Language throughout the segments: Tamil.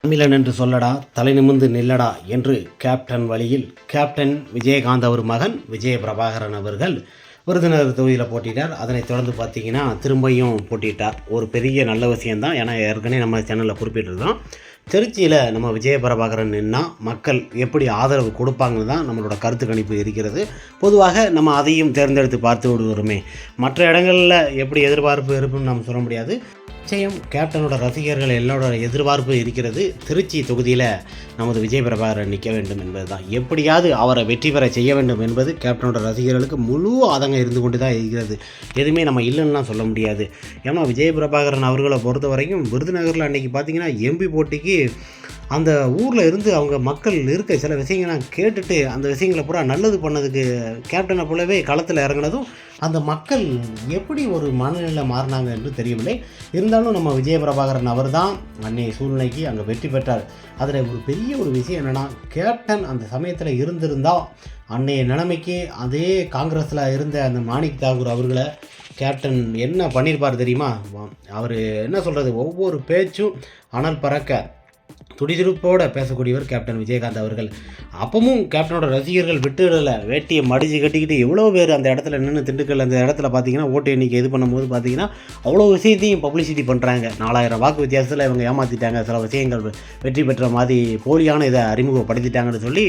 தமிழன் என்று சொல்லடா, தலை நிமிர்ந்து நில்லடா என்று கேப்டன் வழியில் கேப்டன் விஜயகாந்த் அவர் மகன் விஜய பிரபாகரன் அவர்கள் விருதுநகர் தொகுதியில் போட்டிட்டார். அதனைத் தொடர்ந்து பார்த்தீங்கன்னா திரும்பியும் போட்டிட்டார். ஒரு பெரிய நல்ல விஷயந்தான். ஏன்னா ஏற்கனவே நம்ம சேனலில் குறிப்பிட்டிருந்தோம், திருச்சியில் நம்ம விஜய பிரபாகரன் நின்னா மக்கள் எப்படி ஆதரவு கொடுப்பாங்கன்னு தான் நம்மளோட கருத்து கணிப்பு இருக்கிறது. பொதுவாக நம்ம அதையும் தேர்ந்தெடுத்து பார்த்து விடுவோமே. மற்ற இடங்களில் எப்படி எதிர்பார்ப்பு இருக்குன்னு நம்ம சொல்ல முடியாது. நிச்சயம் கேப்டனோட ரசிகர்கள் எல்லோட எதிர்பார்ப்பு இருக்கிறது. திருச்சி தொகுதியில் நமது விஜய் பிரபாகரன் நிற்க வேண்டும் என்பது தான். எப்படியாவது அவரை வெற்றி பெற செய்ய வேண்டும் என்பது கேப்டனோட ரசிகர்களுக்கு முழு ஆதங்கம் இருந்து கொண்டு தான் இருக்கிறது. எதுவுமே நம்ம இல்லைன்னுலாம் சொல்ல முடியாது. ஏன்னா விஜய் பிரபாகரன் அவர்களை பொறுத்த வரைக்கும் விருதுநகரில் அன்றைக்கி பார்த்திங்கன்னா எம்பி போட்டிக்கு அந்த ஊரில் இருந்து அவங்க மக்கள் இருக்க சில விஷயங்கள்லாம் கேட்டுட்டு அந்த விஷயங்களை பூரா நல்லது பண்ணதுக்கு கேப்டனை போலவே களத்தில் இறங்கினதும் அந்த மக்கள் எப்படி ஒரு மனநிலையில் மாறினாங்க என்று தெரியவில்லை. இருந்தாலும் நம்ம விஜய பிரபாகரன் அவர் தான் அன்னைய சூழ்நிலைக்கு அங்கே வெற்றி பெற்றார். அதில் ஒரு பெரிய ஒரு விஷயம் என்னென்னா, கேப்டன் அந்த சமயத்தில் இருந்திருந்தால் அன்னைய நிலைமைக்கு அதே காங்கிரஸில் இருந்த அந்த மாணிக் தாகூர் அவர்களை கேப்டன் என்ன பண்ணியிருப்பார் தெரியுமா? அவர் என்ன சொல்கிறது, ஒவ்வொரு பேச்சும் அனல் பறக்க துடிதுடிப்போடு பேசக்கூடியவர் கேப்டன் விஜயகாந்த் அவர்கள். அப்பவும் கேப்டனோட ரசிகர்கள் விட்டுடலை. வேட்டியை மடிச்சு கட்டிக்கிட்டு எவ்வளோ பேர் அந்த இடத்துல நின்று திண்டுக்கல் அந்த இடத்துல பார்த்தீங்கன்னா ஓட்டு எண்ணிக்கை இது பண்ணும்போது பார்த்தீங்கன்னா அவ்வளோ விஷயத்தையும் பப்ளிசிட்டி பண்ணுறாங்க. 4000 வாக்கு வித்தியாசத்தில் இவங்க ஏமாற்றிட்டாங்க, சில விஷயங்கள் வெற்றி பெற்ற மாதிரி போலியான இதை அறிமுகப்படுத்திட்டாங்கன்னு சொல்லி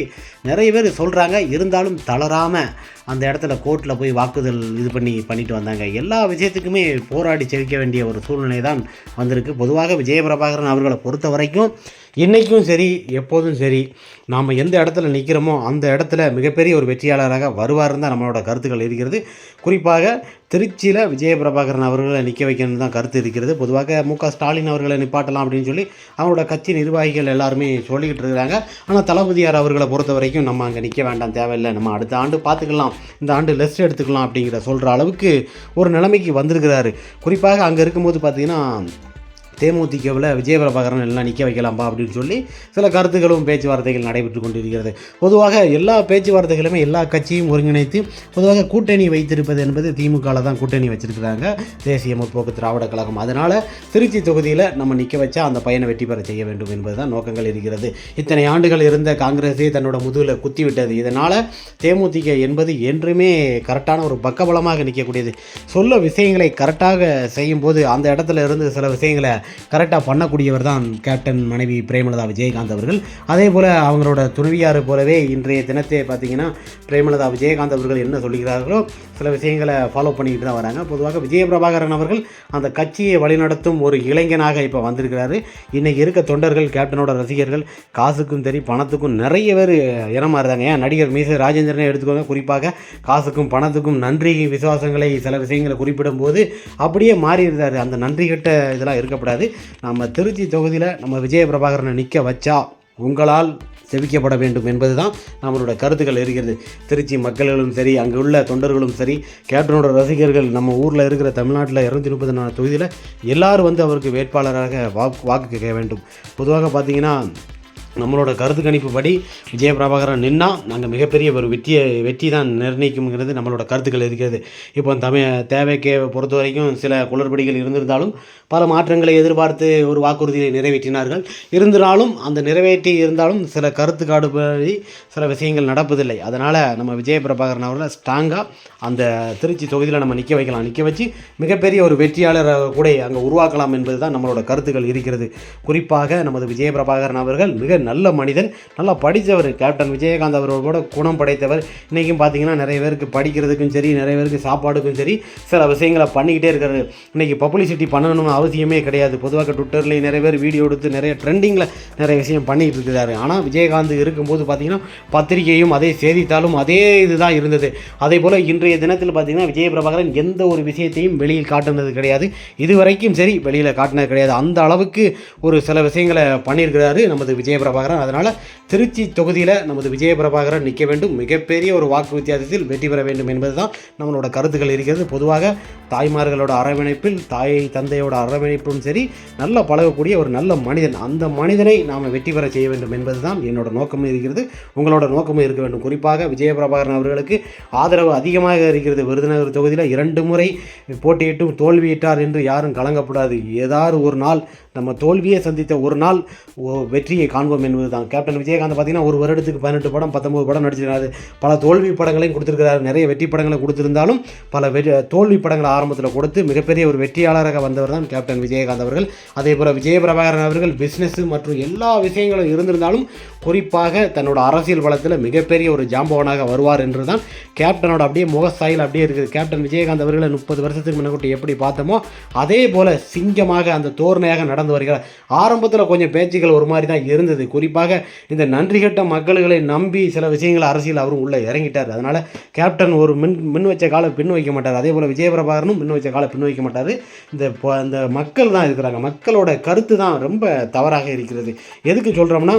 நிறைய பேர் சொல்கிறாங்க. இருந்தாலும் தளராமல் அந்த இடத்துல கோர்ட்டில் போய் வாக்குதல் பண்ணிட்டு வந்தாங்க. எல்லா விஷயத்துக்குமே போராடி செவிக்க வேண்டிய ஒரு சூழ்நிலை தான் வந்திருக்கு. பொதுவாக விஜய பிரபாகரன் அவர்களை பொறுத்த வரைக்கும் இன்றைக்கும் சரி எப்போதும் சரி நாம் எந்த இடத்துல நிற்கிறோமோ அந்த இடத்துல மிகப்பெரிய ஒரு வெற்றியாளராக வருவார்னு தான் நம்மளோட கருத்துக்கள் இருக்கிறது. குறிப்பாக திருச்சியில் விஜய பிரபாகரன் அவர்களை நிற்க வைக்கணும்னு தான் கருத்து இருக்கிறது. பொதுவாக மு.க. ஸ்டாலின் அவர்களை நிப்பாட்டலாம் அப்படின்னு சொல்லி அவங்களோட கட்சி நிர்வாகிகள் எல்லாருமே சொல்லிக்கிட்டு இருக்கிறாங்க. ஆனால் தளபதியார் அவர்களை பொறுத்த வரைக்கும் நம்ம அங்கே நிற்க வேண்டாம், தேவையில்லை, நம்ம அடுத்த ஆண்டு பார்த்துக்கலாம், இந்த ஆண்டு லெஸ்ட் எடுத்துக்கலாம் அப்படிங்கிற சொல்கிற அளவுக்கு ஒரு நிலைமைக்கு வந்திருக்கிறாரு. குறிப்பாக அங்கே இருக்கும்போது பார்த்திங்கன்னா தேமுதிகவில் விஜய பிரபாகரன் எல்லாம் நிற்க வைக்கலாம்பா அப்படின்னு சொல்லி சில கருத்துக்களும் பேச்சுவார்த்தைகள் நடைபெற்று கொண்டிருக்கிறது. பொதுவாக எல்லா பேச்சுவார்த்தைகளுமே எல்லா கட்சியும் ஒருங்கிணைத்து பொதுவாக கூட்டணி வைத்திருப்பது என்பது திமுகவில் தான் கூட்டணி வச்சிருக்கிறாங்க, தேசிய முற்போக்கு திராவிட கழகம். அதனால் திருச்சி தொகுதியில் நம்ம நிற்க வச்சா அந்த பையனை வெற்றி பெற செய்ய வேண்டும் என்பது தான் நோக்கங்கள் இருக்கிறது. இத்தனை ஆண்டுகள் இருந்த காங்கிரஸே தன்னோட முதுகில் குத்திவிட்டது. இதனால் தேமுதிக என்பது என்றுமே கரெக்டான ஒரு பக்கபலமாக நிற்கக்கூடியது. சொல்ல விஷயங்களை கரெக்டாக செய்யும்போது அந்த இடத்துல இருந்து சில விஷயங்களை கரெக்டாக பண்ணக்கூடியவர் தான் கேப்டன் மனைவி பிரேமலதா விஜயகாந்த் அவர்கள். அதே போல் அவங்களோட துணைவியார் போலவே இன்றைய தினத்தை பார்த்திங்கன்னா பிரேமலதா விஜயகாந்த் அவர்கள் என்ன சொல்கிறார்களோ சில விஷயங்களை ஃபாலோ பண்ணிக்கிட்டு தான் வராங்க. பொதுவாக விஜய பிரபாகரன் அவர்கள் அந்த கட்சியை வழிநடத்தும் ஒரு இளைஞனாக இப்போ வந்திருக்கிறாரு. இன்றைக்கி இருக்க தொண்டர்கள், கேப்டனோட ரசிகர்கள் காசுக்கும் சரி பணத்துக்கும் நிறைய பேர் இனமாறுதாங்க. ஏன் நடிகர் மீச ராஜேந்திரனை எடுத்துக்கோங்க. குறிப்பாக காசுக்கும் பணத்துக்கும் நன்றி விசுவாசங்களை சில விஷயங்களை குறிப்பிடும்போது அப்படியே மாறிடுறாரு. அந்த நன்றி கட்ட இதெல்லாம் இருக்கப்படாது. நம்ம திருச்சி தொகுதியில் நம்ம விஜய பிரபாகரனை நிற்க வச்சா உங்களால் செவிக்கப்பட வேண்டும் என்பது தான் நம்மளோட கருத்துக்கள் இருக்கிறது. திருச்சி மக்களும் சரி அங்கே உள்ள தொண்டர்களும் சரி கேப்டனோட ரசிகர்கள் நம்ம ஊரில் இருக்கிற தமிழ்நாட்டில் 234 தொகுதியில் எல்லோரும் வந்து அவருக்கு வேட்பாளராக வாக்கு கேட்க வேண்டும். பொதுவாக பார்த்திங்கன்னா நம்மளோட கருத்து கணிப்பு படி விஜய பிரபாகரன் நின்னா நாங்கள் மிகப்பெரிய ஒரு வெற்றி தான் நிர்ணயிக்கும்ங்கிறது நம்மளோட கருத்துக்கள் இருக்கிறது. இப்போ தேவைக்கு பொறுத்த வரைக்கும் சில குளறுபடிகள் இருந்திருந்தாலும் பல மாற்றங்களை எதிர்பார்த்து ஒரு வாக்குறுதியை நிறைவேற்றினார்கள். இருந்தாலும் அந்த நிறைவேற்றி இருந்தாலும் சில கருத்துக்காடுபடி சில விஷயங்கள் நடப்பதில்லை. அதனால் நம்ம விஜய பிரபாகரன் அவர்களை ஸ்ட்ராங்காக அந்த திருச்சி தொகுதியில் நம்ம நிற்க வைக்கலாம், நிற்க வச்சு மிகப்பெரிய ஒரு வெற்றியாளரை கூட அங்கே உருவாக்கலாம் என்பது தான் நம்மளோட கருத்துக்கள் இருக்கிறது. குறிப்பாக நமது விஜய பிரபாகரன் அவர்கள் மிக நல்ல மனிதன், நல்லா படித்தவர். கேப்டன் விஜயகாந்த் அவர்களோட குணம் படைத்தவர். இன்றைக்கும் பார்த்திங்கன்னா நிறைய பேருக்கு படிக்கிறதுக்கும் சரி நிறைய பேருக்கு சாப்பாடுக்கும் சரி சில விஷயங்களை பண்ணிக்கிட்டே இருக்கிறது. இன்றைக்கி பப்ளிசிட்டி பண்ணணும்னு அவசியமே கிடையாது. பொதுவாக ட்விட்டர்லேயும் நிறைய பேர் வீடியோ எடுத்து நிறைய ட்ரெண்டிங்கில் நிறைய விஷயம் பண்ணிகிட்டு இருக்கிறாரு. ஆனால் விஜயகாந்த் இருக்கும்போது பார்த்திங்கன்னா பத்திரிகையும் அதே செய்தித்தாளும் அதே இதுதான் இருந்தது. அதே போல் இன்றைய தினத்தில் பார்த்திங்கன்னா விஜய பிரபாகரன் எந்த ஒரு விஷயத்தையும் வெளியில் காட்டுனது கிடையாது, இதுவரைக்கும் சரி வெளியில் காட்டினது கிடையாது. அந்த அளவுக்கு ஒரு சில விஷயங்களை பண்ணியிருக்கிறாரு நமது விஜய பிரபாகரன். பிரபாகரன். அதனால் திருச்சி தொகுதியில் நமது விஜய பிரபாகரன் நிற்க வேண்டும், மிகப்பெரிய ஒரு வாக்கு வித்தியாசத்தில் வெற்றி பெற வேண்டும் என்பது தான் நம்மளோட கருத்துக்கள் இருக்கிறது. பொதுவாக தாய்மார்களோட அரவணைப்பில், தாய் தந்தையோட அரவணைப்பும் சரி, நல்ல பழகக்கூடிய ஒரு நல்ல மனிதன், அந்த மனிதனை நாம் வெற்றி பெற செய்ய வேண்டும் என்பது தான் என்னோட நோக்கமும் இருக்கிறது, உங்களோட நோக்கமும் இருக்க வேண்டும். குறிப்பாக விஜய பிரபாகரன் அவர்களுக்கு ஆதரவு அதிகமாக இருக்கிறது. விருதுநகர் தொகுதியில் 2 முறை போட்டியிட்டும் தோல்வியிட்டார் என்று யாரும் கலங்கப்படாது. ஏதாவது ஒரு நாள் நம்ம தோல்வியை சந்தித்த ஒரு நாள் வெற்றியை காண்போம் என்பது தான். கேப்டன் விஜயகாந்த் பார்த்தீங்கன்னா ஒரு வருடத்துக்கு 18 படம் 19 படம் நடிச்சிருக்காரு. பல தோல்வி படங்களையும் கொடுத்துருக்கிறாரு. நிறைய வெற்றி படங்களை கொடுத்திருந்தாலும் பல தோல்வி படங்களை ஆரம்பத்தில் கொடுத்து மிகப்பெரிய ஒரு வெற்றியாளராக வந்தவர் தான் கேப்டன் விஜயகாந்த் அவர்கள். அதே போல் விஜய பிரபாகரன் அவர்கள் பிஸ்னஸ் மற்றும் எல்லா விஷயங்களும் இருந்திருந்தாலும் குறிப்பாக தன்னோட அரசியல் வளத்தில் மிகப்பெரிய ஒரு ஜாம்பவனாக வருவார் என்று தான் கேப்டனோட அப்படியே முகஸ்தாயில் அப்படியே இருக்குது. கேப்டன் விஜயகாந்த் அவர்களை 30 வருஷத்துக்கு முன்னாடி எப்படி பார்த்தோமோ அதே போல் சிங்கமாக அந்த தோரணையாக நடந்து வருகிறார். ஆரம்பத்தில் கொஞ்சம் பேச்சுக்கள் ஒரு மாதிரி தான் இருந்தது. குறிப்பாக இந்த நன்றி கட்ட மக்கள்களை நம்பி சில விஷயங்களை அரசியல் அவரும் உள்ளே இறங்கிட்டார். அதனால் கேப்டன் ஒரு மின் வச்ச காலை பின் வைக்க மாட்டார். அதே போல் விஜய பிரபாகரனும் மின் வச்ச காலை பின் வைக்க மாட்டார். இந்த மக்கள் தான் இருக்கிறாங்க, மக்களோட கருத்து தான் ரொம்ப தவறாக இருக்கிறது. எதுக்கு சொல்கிறோம்னா,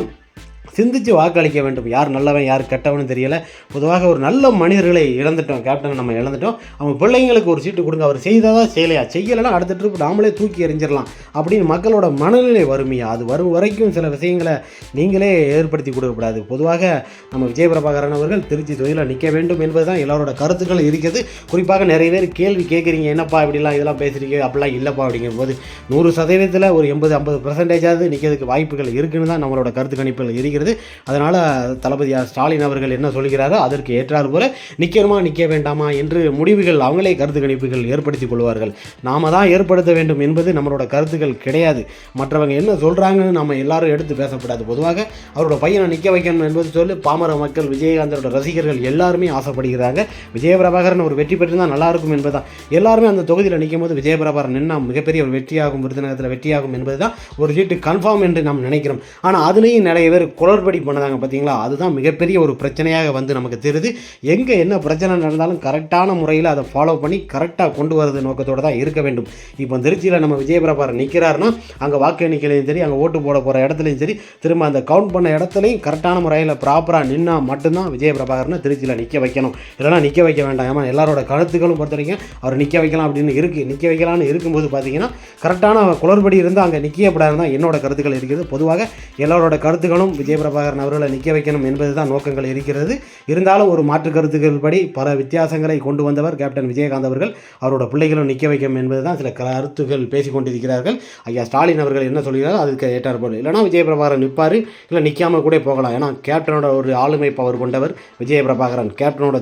சிந்தித்து வாக்களிக்க வேண்டும். யார் நல்லவன் யார் கெட்டவன் தெரியல. பொதுவாக ஒரு நல்ல மனிதர்களை இழந்துட்டோம், கேப்டனை நம்ம இழந்துட்டோம். அவங்க பிள்ளைங்களுக்கு ஒரு சீட்டு கொடுங்க, அவர் செய்ததா செய்யலையா, செய்யலைன்னா அடுத்த ட்ரிப் நாமளே தூக்கி எறிஞ்சிடலாம் அப்படின்னு மக்களோட மனநிலை வறுமையா, அது வரும் வரைக்கும் சில விஷயங்களை நீங்களே ஏற்படுத்தி கொடுக்கக்கூடாது. பொதுவாக நம்ம விஜய பிரபாகரன் அவர்கள் திருச்சி தொகுதியில் நிற்க வேண்டும் என்பது தான் எல்லாரோட கருத்துக்கள் இருக்கிறது. குறிப்பாக நிறைய பேர் கேள்வி கேட்குறீங்க, என்னப்பா இப்படிலாம் இதெல்லாம் பேசுகிறீங்க, அப்படிலாம் இல்லைப்பா அப்படிங்கும்போது 100% ஒரு 80-50% நிற்கிறதுக்கு வாய்ப்புகள் இருக்குன்னு தான் நம்மளோட கருத்து கணிப்புகள் இருக்கிறது. அதனால் தளபதி ஸ்டாலின் அவர்கள் என்ன சொல்கிறாரோ அதற்கு ஏற்றாறு போல நிற்கணுமா நிற்க வேண்டாமா என்று முடிவுகள் அவங்களே கருத்து கணிப்புகள் ஏற்படுத்திக் கொள்வார்கள். நாம தான் ஏற்படுத்த வேண்டும் என்பது நம்மளோட கருத்துக்கள் கிடையாது. மற்றவங்க என்ன சொல்கிறாங்கன்னு நம்ம எல்லாரும் எடுத்து பேசக்கூடாது. பொதுவாக அவரோட பையனை நிற்க வைக்கணும் என்பது சொல்லி பாமர மக்கள், விஜயகாந்தோட ரசிகர்கள் எல்லாருமே ஆசைப்படுகிறாங்க. விஜய பிரபாகரன் ஒரு வெற்றி பெற்றிருந்தால் நல்லாயிருக்கும் என்பதுதான். எல்லாருமே அந்த தொகுதியில் நிற்கும் போது விஜய பிரபாகரன் நின்னா மிகப்பெரிய ஒரு வெற்றியாகும், விருதுநகரத்தில் வெற்றியாகும் என்பது தான் ஒரு சீட்டு கன்ஃபார்ம் என்று நாம் நினைக்கிறோம். ஆனால் அதுலேயும் நிறைய பேர் குளறுபடி பண்ணதாங்க பார்த்தீங்களா, அதுதான் மிகப்பெரிய ஒரு பிரச்சனையாக வந்து நமக்கு தெரியுது. எங்கே என்ன பிரச்சனை நடந்தாலும் கரெக்டான முறையில் அதை ஃபாலோ பண்ணி கரெக்டாக கொண்டு வரது நோக்கத்தோடு தான் இருக்க வேண்டும். இப்போ திருச்சியில் நம்ம விஜய பிரபாகரன் நிற்கிறாருன்னா அங்கே வாக்கு எண்ணிக்கையிலையும் சரி, அங்கே ஓட்டு போட போகிற இடத்துலையும் சரி, திரும்ப அந்த கவுண்ட் பண்ண இடத்துலையும் கரெக்டான முறையில் ப்ராப்பராக நின்னா மட்டும்தான் விஜய பிரபாகரனை திருச்சியில் நிற்க வைக்கணும். இல்லைனா நிற்க வைக்க வேண்டாம். ஏன்னா எல்லாரோட கருத்துக்களும் பொறுத்த வரைக்கும் அவர் நிற்க வைக்கலாம் அப்படின்னு இருக்குது. நிற்க வைக்கலாம்னு இருக்கும்போது பார்த்தீங்கன்னா கரெக்டான குளறுபடி இருந்தால் அங்கே நிற்கப்படாது தான் என்னோட கருத்துக்கள் இருக்குது. பொதுவாக எல்லாரோட கருத்துக்களும் விஜய பிரபாகரன் அவர்களை நிற்க வைக்கணும் என்பது தான் நோக்கங்கள் இருக்கிறது. இருந்தாலும் ஒரு மாற்று கருத்துக்கள் படி பல வித்தியாசங்களை கொண்டு வந்தவர் கேப்டன் விஜயகாந்த் அவர்கள். அவரோட பிள்ளைகளும் நிற்க வைக்கும் என்பது தான் சில கருத்துக்கள் பேசிக் கொண்டிருக்கிறார்கள். ஐயா ஸ்டாலின் அவர்கள் என்ன சொல்கிறாரோ அதுக்கு ஏற்றார் போல். இல்லைனா விஜய பிரபாகரன் நிற்பார், இல்லை நிற்காமல் கூட போகலாம். ஏன்னா கேப்டனோட ஒரு ஆளுமை பவர் கொண்டவர் விஜய பிரபாகரன், கேப்டனோட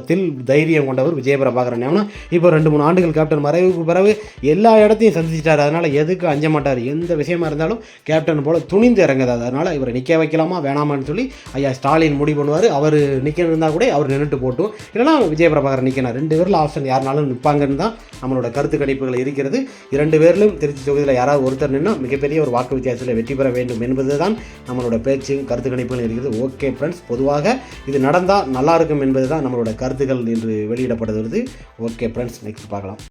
தைரியம் கொண்டவர் விஜய பிரபாகரன். ஏன்னா இப்போ 2-3 ஆண்டுகள் கேப்டன் மறைவுக்கு பிறகு எல்லா இடத்தையும் சந்திச்சிட்டார். அதனால் எதுக்கு அஞ்ச மாட்டார். எந்த விஷயமா இருந்தாலும் கேப்டன் போல் துணிந்து இறங்குது. அதனால் இவரை நிற்க வைக்கலாமா வேணாமான்னு சொல்லி ஐயா ஸ்டாலின் முடிவு பண்ணுவார். அவர் நிற்க இருந்தால் கூட அவர் நின்றுட்டு போட்டும், இல்லைனா விஜய பிரபாகரன் நிற்கணும். 2 பேரில் ஆப்ஷன் யாருனாலும் நிற்பாங்கன்னு தான் நம்மளோட கருத்து கணிப்புகள் இருக்கிறது. 2 பேரிலும் திருச்சி தொகுதியில் யாராவது ஒருத்தர் நின்னா மிகப்பெரிய ஒரு வாக்கு வித்தியாசத்தில் வெற்றி பெற வேண்டும் என்பது தான் நம்மளோட பேச்சு கருத்து கணிப்புகள் இருக்கிறது. ஓகே ஃப்ரெண்ட்ஸ், பொதுவாக இது நடந்தால் நல்லாயிருக்கும் என்பது தான் நம்மளோட கருத்துக்கள் என்று வெளியிடப்படுகிறது. ஓகே ஃப்ரெண்ட்ஸ், நெக்ஸ்ட் பார்க்கலாம்.